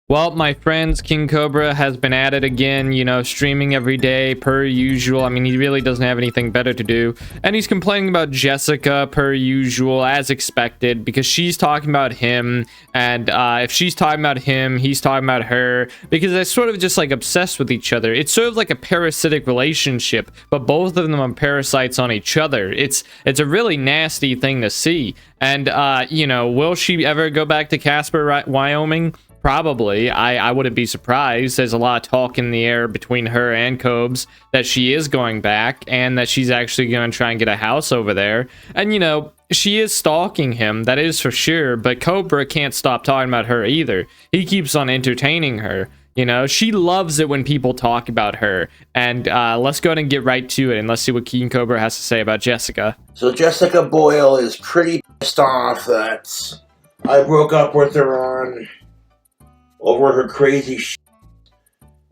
Well, my friends, King Cobra has been at it again, you know, streaming every day per usual. I mean, he really doesn't have anything better to do. And he's complaining about Jessica per usual, as expected, because she's talking about him. And if she's talking about him, he's talking about her, because they're sort of just like obsessed with each other. It's sort of like a parasitic relationship, but both of them are parasites on each other. It's a really nasty thing to see. And, you know, will she ever go back to Casper, Wyoming? Probably. I wouldn't be surprised. There's a lot of talk in the air between her and Cobes that she is going back and that she's actually going to try and get a house over there. And, you know, she is stalking him, that is for sure, but Cobra can't stop talking about her either. He keeps on entertaining her. You know, she loves it when people talk about her. And let's go ahead and get right to it, and let's see what King Cobra has to say about Jessica. So Jessica Boyle is pretty pissed off that I broke up with her over her crazy shit.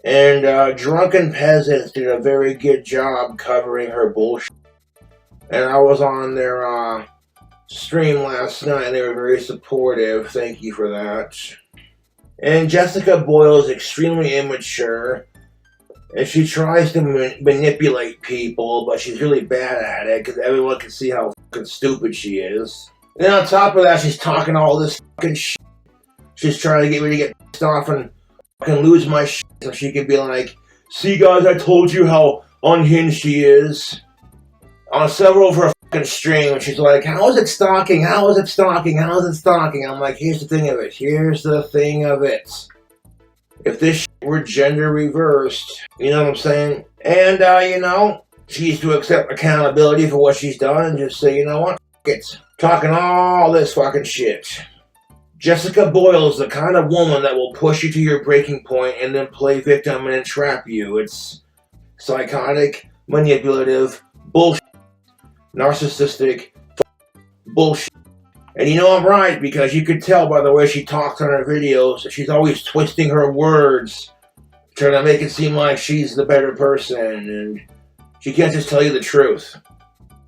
And Drunken Peasants did a very good job covering her bullshit. And I was on their stream last night, and they were very supportive. Thank you for that. And Jessica Boyle is extremely immature, and she tries to manipulate people, but she's really bad at it, because everyone can see how fucking stupid she is. And on top of that, she's talking all this fucking shit. She's trying to get me to get pissed off and fucking lose my shit so she can be like, see guys, I told you how unhinged she is. On several of her fucking streams, she's like, how is it stalking? How is it stalking? How is it stalking? I'm like, here's the thing of it. Here's the thing of it. If this shit were gender reversed, you know what I'm saying? And, you know, she needs to accept accountability for what she's done and just say, you know what? F*** it. Talking all this fucking shit. Jessica Boyle is the kind of woman that will push you to your breaking point and then play victim and entrap you. It's psychotic, manipulative, bullshit, narcissistic, bullshit. And you know I'm right, because you could tell by the way she talks on her videos that she's always twisting her words, trying to make it seem like she's the better person, and she can't just tell you the truth.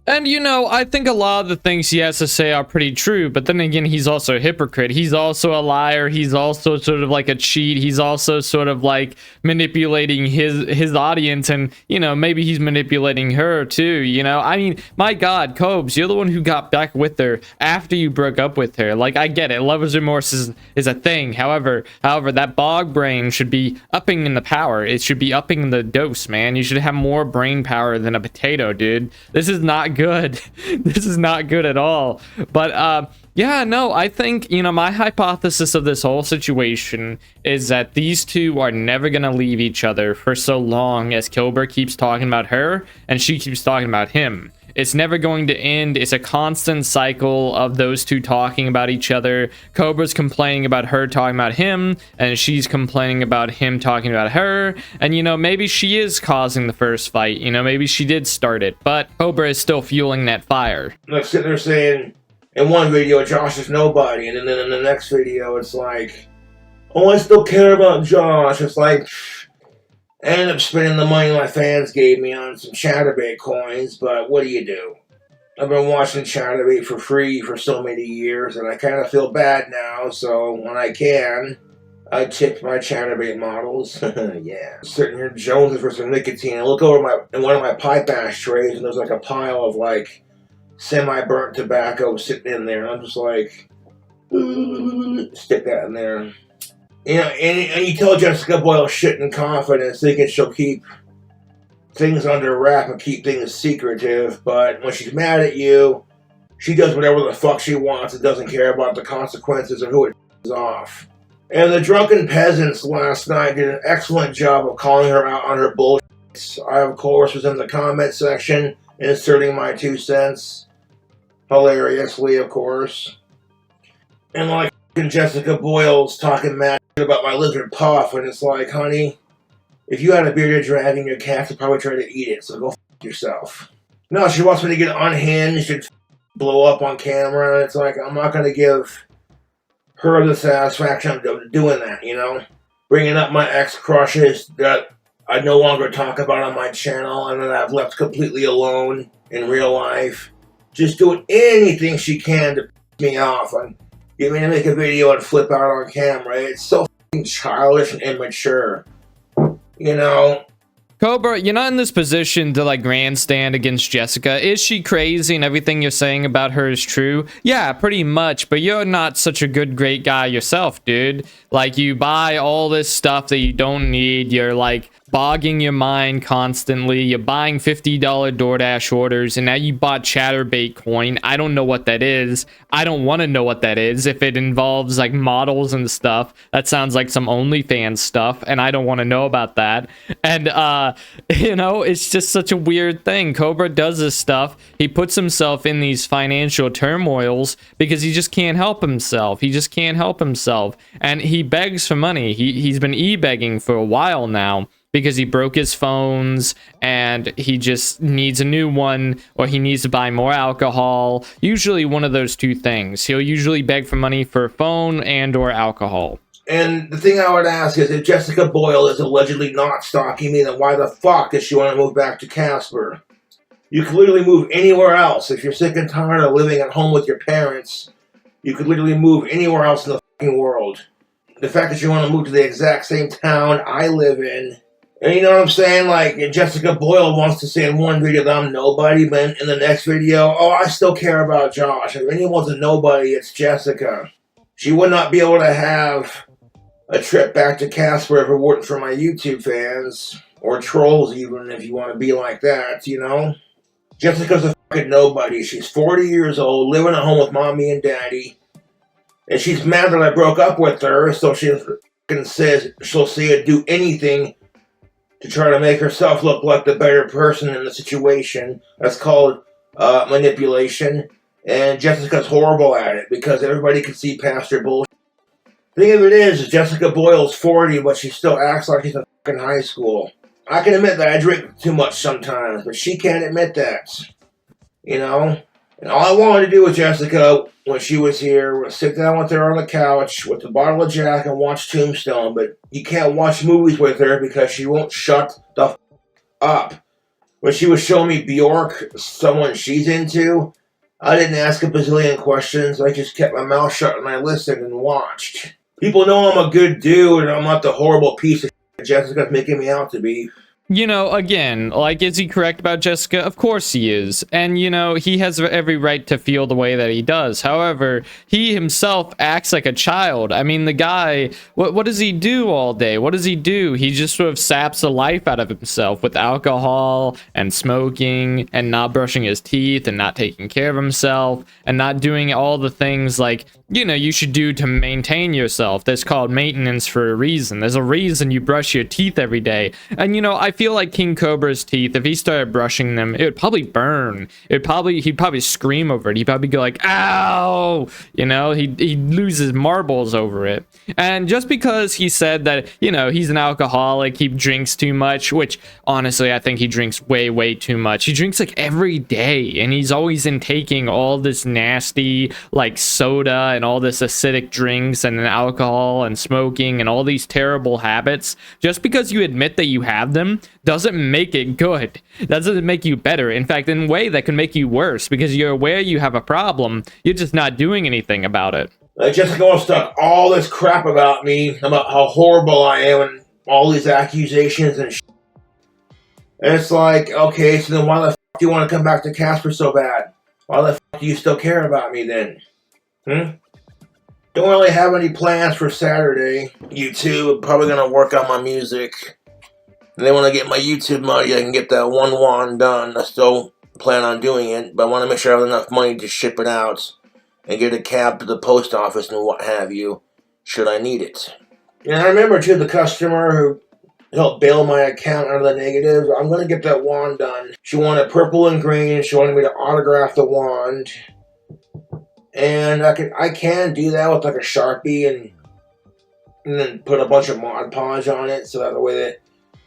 And, you know, I think a lot of the things he has to say are pretty true, but then again, he's also a hypocrite. He's also a liar. He's also sort of like a cheat. He's also sort of like manipulating his audience, and, you know, maybe he's manipulating her too, you know? I mean, my God, Cobes, you're the one who got back with her after you broke up with her. Like, I get it. Lover's remorse is a thing. However, that bog brain should be upping in the power. It should be upping in the dose, man. You should have more brain power than a potato, dude. This is not good. This is not good at all. But yeah, no, I think, you know, my hypothesis of this whole situation is that these two are never gonna leave each other for so long as Cobra keeps talking about her and she keeps talking about him. It's never going to end. It's a constant cycle of those two talking about each other. Cobra's complaining about her talking about him, and she's complaining about him talking about her. And, you know, maybe she is causing the first fight. You know, maybe she did start it, but Cobra is still fueling that fire. Like sitting there saying, in one video, Josh is nobody, and then in the next video, it's like, oh, I still care about Josh. It's like, I ended up spending the money my fans gave me on some Chatterbait coins, but what do you do? I've been watching Chatterbait for free for so many years, and I kind of feel bad now, so when I can, I tip my Chatterbait models. Yeah. Sitting here jonesing for some nicotine. I look over in one of my pipe ashtrays, and there's like a pile of like semi-burnt tobacco sitting in there, and I'm just like, stick that in there. You know, and you tell Jessica Boyle shit in confidence, thinking she'll keep things under wrap and keep things secretive, but when she's mad at you, she does whatever the fuck she wants and doesn't care about the consequences and who it is off. And the Drunken Peasants last night did an excellent job of calling her out on her bullshit. I, of course, was in the comment section inserting my 2 cents. Hilariously, of course. And like Jessica Boyle's talking mad about my lizard puff, and it's like, honey, if you had a bearded dragon, your cats would probably try to eat it, so go f*** yourself. No, she wants me to get unhinged and blow up on camera, and it's like, I'm not going to give her the satisfaction of doing that, you know? Bringing up my ex-crushes that I no longer talk about on my channel, and that I've left completely alone in real life. Just doing anything she can to piss me off and get me to make a video and flip out on camera. It's so childish and immature. You know? Cobra, you're not in this position to like grandstand against Jessica. Is she crazy and everything you're saying about her is true? Yeah, pretty much, but you're not such a great guy yourself, dude. Like, you buy all this stuff that you don't need. You're like bogging your mind constantly. You're buying $50 DoorDash orders, and now you bought Chatterbait coin. I don't know what that is. I don't want to know what that is. If it involves like models and stuff, that sounds like some OnlyFans stuff, and I don't want to know about that. And you know, it's just such a weird thing. Cobra does this stuff. He puts himself in these financial turmoils because he just can't help himself. He just can't help himself, and he begs for money. He's been e-begging for a while now, because he broke his phones and he just needs a new one, or he needs to buy more alcohol. Usually one of those two things. He'll usually beg for money for a phone and or alcohol. And the thing I would ask is, if Jessica Boyle is allegedly not stalking me, then why the fuck does she want to move back to Casper? You could literally move anywhere else. If you're sick and tired of living at home with your parents, you could literally move anywhere else in the fucking world. The fact that you want to move to the exact same town I live in, and you know what I'm saying? Like, Jessica Boyle wants to say in one video that I'm nobody, but in the next video, oh, I still care about Josh. If anyone's a nobody, it's Jessica. She would not be able to have a trip back to Casper if it weren't for my YouTube fans, or trolls even, if you want to be like that, you know? Jessica's a fucking nobody. She's 40 years old, living at home with mommy and daddy, and she's mad that I broke up with her, so she fucking says she'll see it do anything to try to make herself look like the better person in the situation. That's called manipulation. And Jessica's horrible at it because everybody can see past her bullshit. The thing of it is, Jessica Boyle's 40, but she still acts like she's in fucking high school. I can admit that I drink too much sometimes, but she can't admit that. You know? And all I wanted to do with Jessica when she was here was sit down with her on the couch with a bottle of Jack and watch Tombstone, but you can't watch movies with her because she won't shut the f up. When she was showing me Bjork, someone she's into, I didn't ask a bazillion questions. I just kept my mouth shut and I listened and watched. People know I'm a good dude and I'm not the horrible piece of shit Jessica's making me out to be. You know, again, like, is he correct about Jessica? Of course he is. And, you know, he has every right to feel the way that he does. However, he himself acts like a child. I mean, the guy, what does he do all day? What does he do? He just sort of saps the life out of himself with alcohol and smoking and not brushing his teeth and not taking care of himself and not doing all the things like, you know, you should do to maintain yourself. That's called maintenance for a reason. There's a reason you brush your teeth every day. And, you know, I feel like King Cobra's teeth, if he started brushing them, it would probably burn. He'd probably scream over it. He'd probably go like, ow! You know, he'd lose his marbles over it. And just because he said that, you know, he's an alcoholic, he drinks too much, which honestly, I think he drinks way too much. He drinks like every day, and he's always intaking all this nasty, like, soda and all this acidic drinks and alcohol and smoking and all these terrible habits. Just because you admit that you have them doesn't make it good. That doesn't make you better. In fact, in a way, that can make you worse because you're aware you have a problem. You're just not doing anything about it. Jessica wants to talk all this crap about me, about how horrible I am, and all these accusations and shit. And it's like, okay, so then why the f*** do you want to come back to Casper so bad? Why the f*** do you still care about me then? Don't really have any plans for Saturday. YouTube, probably going to work on my music. And then when I get my YouTube money, I can get that one wand done. I still plan on doing it, but I want to make sure I have enough money to ship it out and get a cab to the post office and what have you, should I need it. And I remember, too, the customer who helped bail my account out of the negatives. I'm going to get that wand done. She wanted purple and green. She wanted me to autograph the wand. And I can do that with like a Sharpie and then put a bunch of Mod Podge on it so that the way that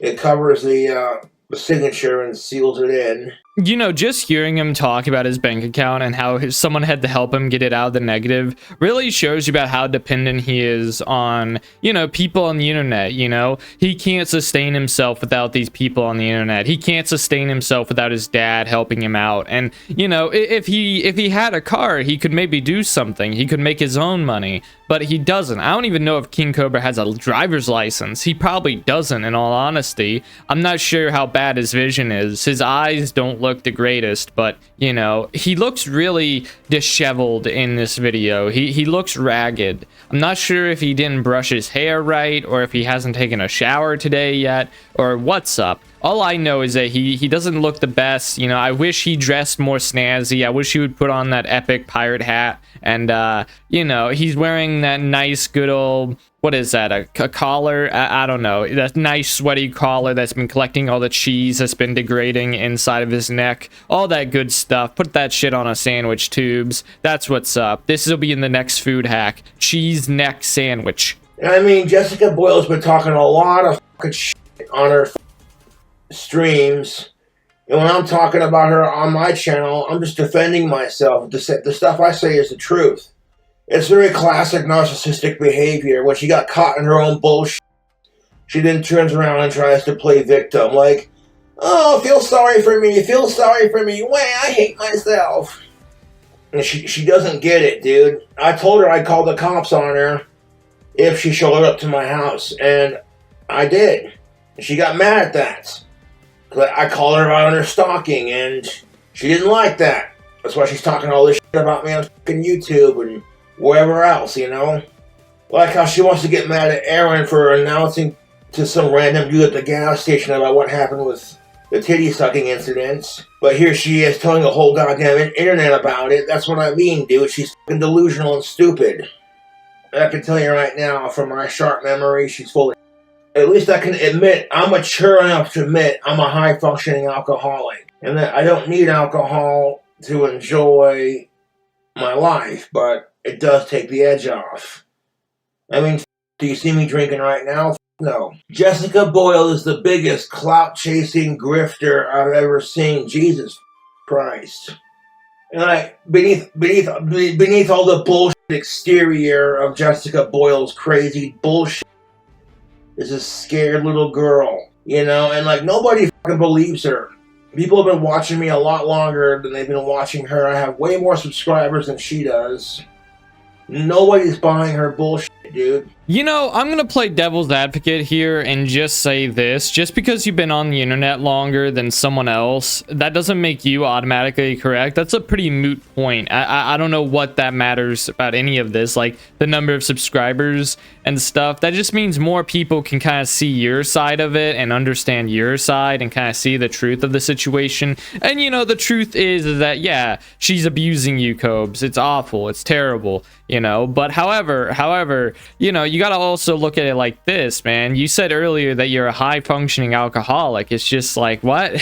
it covers the signature and seals it in. You know, just hearing him talk about his bank account and how someone had to help him get it out of the negative really shows you about how dependent he is on, you know, people on the internet. You know, he can't sustain himself without these people on the internet. He can't sustain himself without his dad helping him out. And, you know, if he had a car, he could maybe do something. He could make his own money, but he doesn't. I don't even know if King Cobra has a driver's license. He probably doesn't, in all honesty. I'm not sure how bad his vision is. His eyes don't look the greatest, but you know, he looks really disheveled in this video. He looks ragged. I'm not sure if he didn't brush his hair right, or if he hasn't taken a shower today yet, or what's up. All I know is that he doesn't look the best. You know, I wish he dressed more snazzy. I wish he would put on that epic pirate hat. And, you know, he's wearing that nice, good old, what is that, a collar? I don't know. That nice, sweaty collar that's been collecting all the cheese that's been degrading inside of his neck. All that good stuff. Put that shit on a sandwich, tubes. That's what's up. This will be in the next food hack. Cheese neck sandwich. I mean, Jessica Boyle's been talking a lot of fucking shit on her streams, and when I'm talking about her on my channel, I'm just defending myself. The stuff I say is the truth. It's very classic narcissistic behavior. When she got caught in her own bullshit, she then turns around and tries to play victim, like, oh, feel sorry for me, feel sorry for me, wait, I hate myself. And she doesn't get it, dude. I told her I'd call the cops on her if she showed up to my house, and I did. She got mad at that. I called her out on her stalking, and she didn't like that. That's why she's talking all this shit about me on fucking YouTube and wherever else, you know? Like how she wants to get mad at Aaron for announcing to some random dude at the gas station about what happened with the titty sucking incidents. But here she is telling the whole goddamn internet about it. That's what I mean, dude. She's fucking delusional and stupid. I can tell you right now, from my sharp memory, she's full of shit. At least I can admit, I'm mature enough to admit I'm a high-functioning alcoholic. And that I don't need alcohol to enjoy my life, but it does take the edge off. I mean, do you see me drinking right now? No. Jessica Boyle is the biggest clout-chasing grifter I've ever seen. Jesus Christ. And beneath all the bullshit exterior of Jessica Boyle's crazy bullshit is a scared little girl, you know, and like nobody fucking believes her. People have been watching me a lot longer than they've been watching her. I have way more subscribers than she does. Nobody's buying her bullshit, dude. You know, I'm gonna play devil's advocate here and just say this. Just because you've been on the internet longer than someone else, that doesn't make you automatically correct. That's a pretty moot point. I don't know what that matters about any of this, like the number of subscribers and stuff. That just means more people can kind of see your side of it and understand your side and kind of see the truth of the situation. And you know, the truth is that, yeah, she's abusing you, Cobes. It's awful. It's terrible, you know. But however, you know, you gotta also look at it like this, man. You said earlier that you're a high-functioning alcoholic. It's just like, what?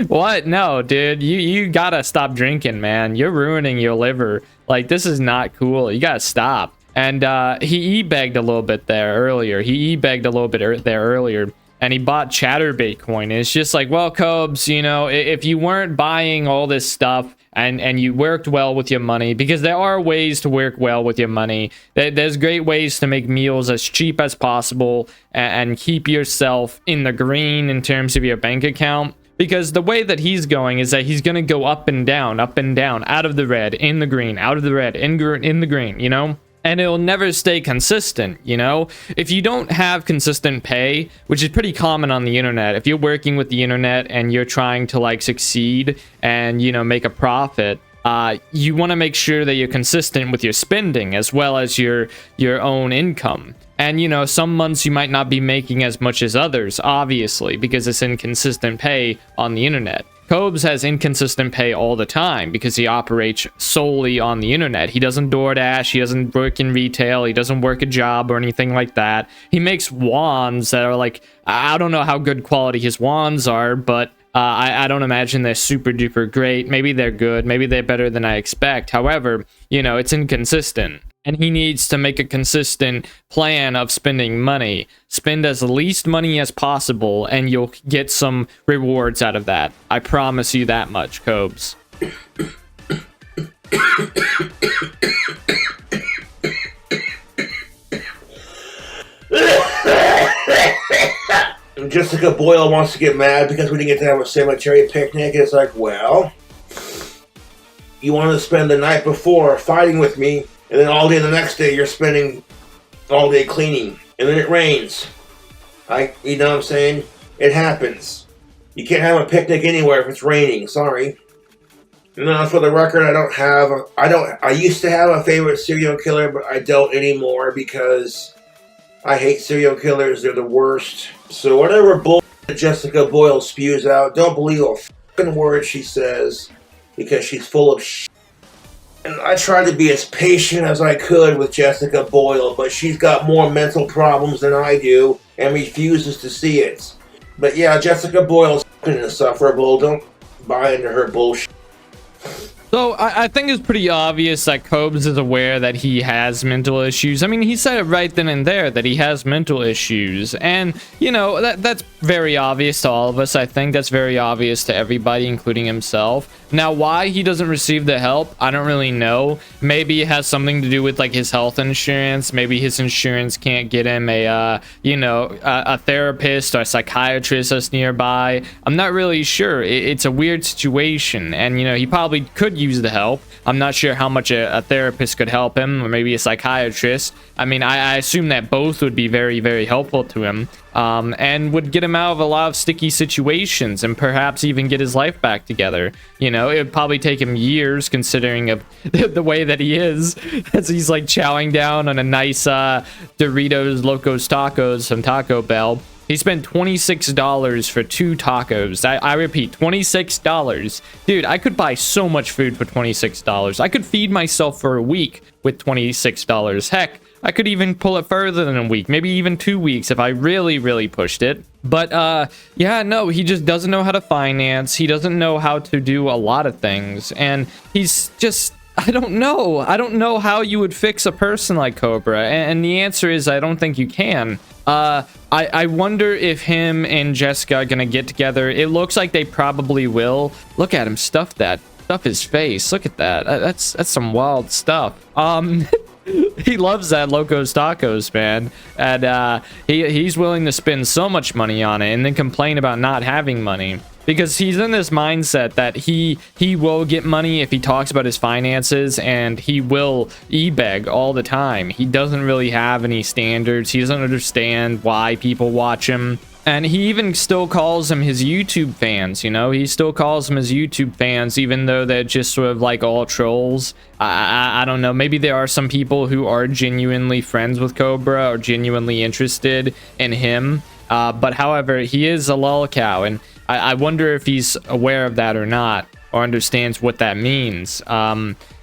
What? No, dude. You gotta stop drinking, man. You're ruining your liver. Like, this is not cool. You gotta stop. And he e-begged a little bit there earlier. He e-begged a little bit there earlier. And he bought Chatterbait coin. It's just like, well, Cobes, you know, if you weren't buying all this stuff and you worked well with your money, because there are ways to work well with your money. There's great ways to make meals as cheap as possible and keep yourself in the green in terms of your bank account. Because the way that he's going is that he's going to go up and down, out of the red, in the green, out of the red, in the green, you know? And it'll never stay consistent, you know? If you don't have consistent pay, which is pretty common on the internet, if you're working with the internet and you're trying to like succeed and, you know, make a profit, you want to make sure that you're consistent with your spending as well as your own income. And, you know, some months you might not be making as much as others, obviously, because it's inconsistent pay on the internet. Cobes has inconsistent pay all the time because he operates solely on the internet. He doesn't DoorDash, he doesn't work in retail, he doesn't work a job or anything like that. He makes wands that are like, I don't know how good quality his wands are, but I don't imagine they're super duper great. Maybe they're good, maybe they're better than I expect. However, you know, it's inconsistent. And he needs to make a consistent plan of spending money. Spend as least money as possible, and you'll get some rewards out of that. I promise you that much, Cobes. Jessica Boyle wants to get mad because we didn't get to have a cemetery picnic. It's like, well, you wanted to spend the night before fighting with me, and then all day the next day you're spending all day cleaning, and then it rains. You know what I'm saying? It happens. You can't have a picnic anywhere if it's raining. Sorry. No, for the record, I used to have a favorite serial killer, but I don't anymore because I hate serial killers. They're the worst. So whatever bull Jessica Boyle spews out, don't believe a fucking word she says because she's full of shit. And I tried to be as patient as I could with Jessica Boyle, but she's got more mental problems than I do and refuses to see it. But yeah, Jessica Boyle's fucking insufferable. Don't buy into her bullshit. So I think it's pretty obvious that Cobes is aware that he has mental issues. I mean, he said it right then and there that he has mental issues. And, you know, that's very obvious to all of us. I think that's very obvious to everybody, including himself. Now, why he doesn't receive the help, I don't really know. Maybe it has something to do with, like, his health insurance. Maybe his insurance can't get him a therapist or a psychiatrist that's nearby. I'm not really sure. It's a weird situation. And, you know, he probably could use the help. I'm not sure how much a therapist could help him, or maybe a psychiatrist. I mean, I assume that both would be very, very helpful to him, and would get him out of a lot of sticky situations and perhaps even get his life back together. You know, it would probably take him years considering of the way that he is, as he's like chowing down on a nice Doritos Locos Tacos from Taco Bell. He spent $26 for 2 tacos. I repeat, $26. Dude, I could buy so much food for $26. I could feed myself for a week with $26. Heck, I could even pull it further than a week, maybe even 2 weeks if I really, really pushed it. But, yeah, no, he just doesn't know how to finance. He doesn't know how to do a lot of things. And he's just... I don't know. I don't know how you would fix a person like Cobra. And the answer is I don't think you can. I wonder if him and Jessica are gonna get together. It looks like they probably will. Look at him stuff his face. Look at that. That's some wild stuff. He loves that Locos Tacos, man. And he's willing to spend so much money on it and then complain about not having money. Because he's in this mindset that he will get money if he talks about his finances, and he will e-beg all the time. He doesn't really have any standards. He doesn't understand why people watch him. And he even still calls them his YouTube fans, you know? He still calls them his YouTube fans, even though they're just sort of like all trolls. I don't know. Maybe there are some people who are genuinely friends with Cobra or genuinely interested in him. But however, he is a lolcow, and I wonder if he's aware of that or not, or understands what that means.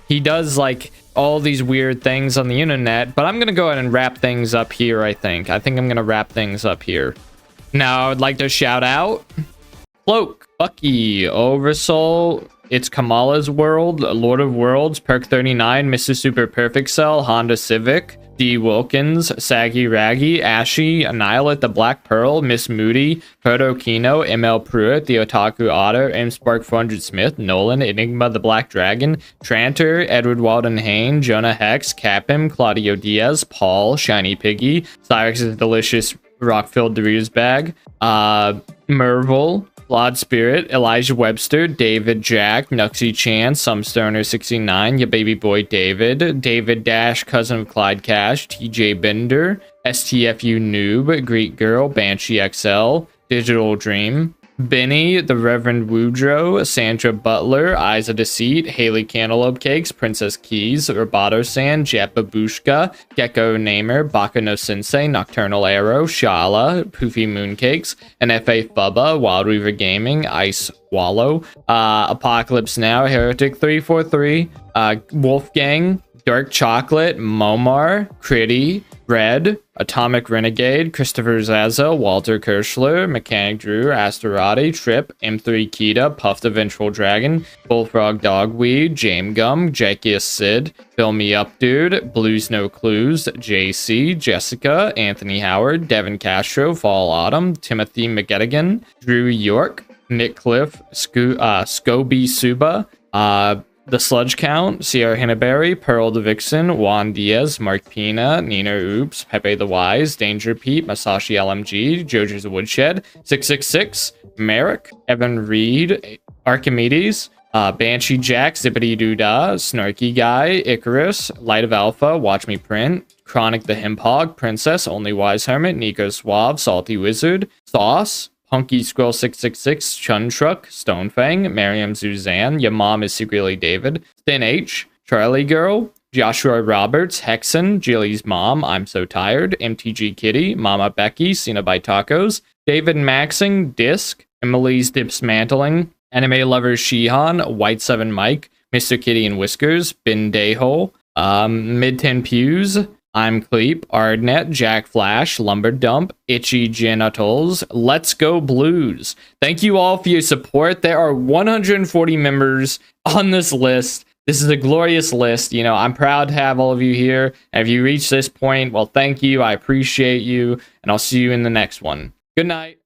He does like all these weird things on the internet, but I'm gonna go ahead and wrap things up here. I think I'm gonna wrap things up here. Now I would like to shout out Cloak, Bucky, Oversoul, It's Kamala's World, Lord of Worlds, Perk 39, Mr. Super Perfect Cell, Honda Civic, D. Wilkins, Saggy Raggy, Ashy, Annihilate the Black Pearl, Miss Moody, Proto Kino, ML Pruitt, The Otaku Otter, M Spark 400 Smith, Nolan, Enigma the Black Dragon, Tranter, Edward Walden Hain, Jonah Hex, Capim, Claudio Diaz, Paul, Shiny Piggy, Cyrix's Delicious Rockfilled Doritos Bag, Merville, Blood Spirit, Elijah Webster, David Jack, Nuxie Chan, Sumstoner 69, Ya Baby Boy David, David Dash, Cousin of Clyde Cash, TJ Bender, STFU Noob, Greek Girl, Banshee XL, Digital Dream, Benny, the Reverend Woodrow, Sandra Butler, Eyes of Deceit, Haley Cantaloupe Cakes, Princess Keys, Roboto San, Jet Babushka, Gecko Namer, Bakano Sensei, Nocturnal Arrow, Shala, Poofy Mooncakes, NFA Fubba, Wild Weaver Gaming, Ice Wallow, Apocalypse Now, Heretic 343, Wolfgang, Dark Chocolate, Momar, Critty, Red, Atomic Renegade, Christopher Zaza, Walter Kirschler, Mechanic Drew, Asterati, Trip, M3 Kita, Puff the Ventral Dragon, Bullfrog Dogweed, Jame Gum, Jackiest Sid, Fill Me Up Dude, Blues No Clues, JC, Jessica, Anthony Howard, Devin Castro, Fall Autumn, Timothy McGettigan, Drew York, Nick Cliff, Scobie Suba, The Sludge Count, Sierra Hinnaberry, Pearl the Vixen, Juan Diaz, Mark Pina, Nina Oops, Pepe the Wise, Danger Pete, Masashi LMG, Jojo's Woodshed, 666, Merrick, Evan Reed, Archimedes, Banshee Jack, Zippity Doodah, Snarky Guy, Icarus, Light of Alpha, Watch Me Print, Chronic the Himpog, Princess, Only Wise Hermit, Nico Suave, Salty Wizard, Sauce, Punky Squirrel 666, Chun Truck, Stonefang, Miriam Suzanne, Your Mom is Secretly David, Thin H, Charlie Girl, Joshua Roberts, Hexen, Jilly's Mom, I'm So Tired, MTG Kitty, Mama Becky, Cena by Tacos, David Maxing, Disc, Emily's Dismantling, Anime Lovers Shihan, White 7 Mike, Mr. Kitty and Whiskers, Bin Dayhole, Mid 10 Pews, I'm Cleep, Ardnet, Jack Flash, Lumber Dump, Itchy Genitals, Let's Go Blues. Thank you all for your support. There are 140 members on this list. This is a glorious list. You know, I'm proud to have all of you here. And if you reach this point, well, thank you. I appreciate you. And I'll see you in the next one. Good night.